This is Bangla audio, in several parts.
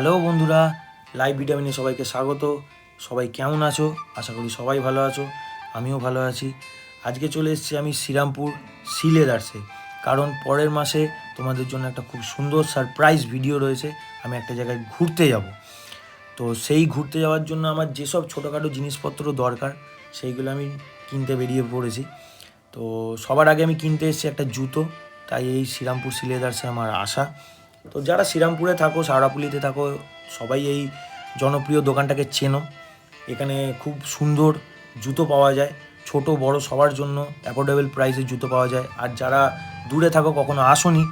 হ্যালো বন্ধুরা, লাইভ ভিটামিনে সবাইকে স্বাগত। সবাই কেমন আছো? আশা করি সবাই ভালো আছো, আমিও ভালো আছি। আজকে চলে এসেছি আমি শ্রীরামপুর সি লেদার্সে, কারণ পরের মাসে তোমাদের জন্য একটা খুব সুন্দর সারপ্রাইজ ভিডিও রয়েছে। আমি একটা জায়গায় ঘুরতে যাব। তো সেই ঘুরতে যাওয়ার জন্য আমার যেসব ছোটোখাটো জিনিসপত্র দরকার সেইগুলো আমি কিনতে বেরিয়ে পড়েছি। তো সবার আগে আমি কিনতে এসেছি একটা জুতো, তাই এই শ্রীরামপুর সি লেদার্সে আমার আসা। তো যারা শ্রীরামপুরে থাকো, শাওড়াফুলিতে থাকো, সবাই এই জনপ্রিয় দোকানটাকে চেনো। এখানে খুব সুন্দর জুতো পাওয়া যায়, ছোট বড় সবার জন্য অ্যাফোর্ডেবল প্রাইসে জুতো পাওয়া যায়। আর যারা দূরে থাকো, কখনো আসোনি,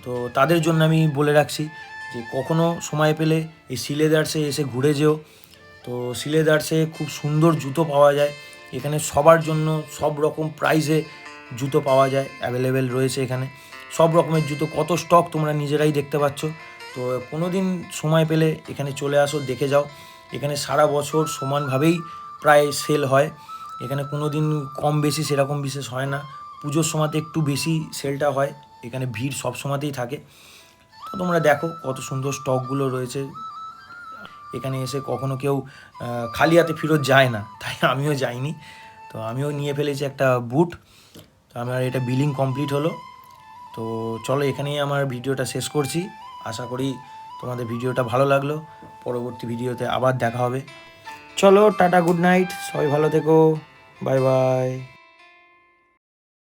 তো তাদের জন্য আমি বলে রাখছি যে কখনো সময় পেলে এই সি লেদার্সে এসে ঘুরে যেও। তো সি লেদার্সে খুব সুন্দর জুতো পাওয়া যায়। এখানে সবার জন্য সব রকম প্রাইসে জুতো পাওয়া যায়, অ্যাভেলেবেল রয়েছে এখানে সব রকমের জুতো। কত স্টক তোমরা নিজেরাই দেখতে পাচ্ছ। তো কোনো দিন সময় পেলে এখানে চলে আসো, দেখে যাও। এখানে সারা বছর সমানভাবেই প্রায় সেল হয়। এখানে কোনো দিন কম বেশি সেরকম বিশেষ হয় না। পুজোর সময়তে একটু বেশি সেলটা হয়। এখানে ভিড় সব সময়তেই থাকে। তো তোমরা দেখো কত সুন্দর স্টকগুলো রয়েছে। এখানে এসে কখনো কেউ খালি হাতে ফেরত যায় না, তাই আমিও যাইনি। তো আমিও নিয়ে ফেলেছি একটা বুট। তো আমার এটা বিলিং কমপ্লিট হলো। তো চলো, এখানেই আমার ভিডিওটা শেষ করছি। আশা করি তোমাদের ভিডিওটা ভালো লাগলো। পরবর্তী ভিডিওতে আবার দেখা হবে। চলো, টাটা, গুড নাইট, সবাই ভালো থেকো, বাই বাই।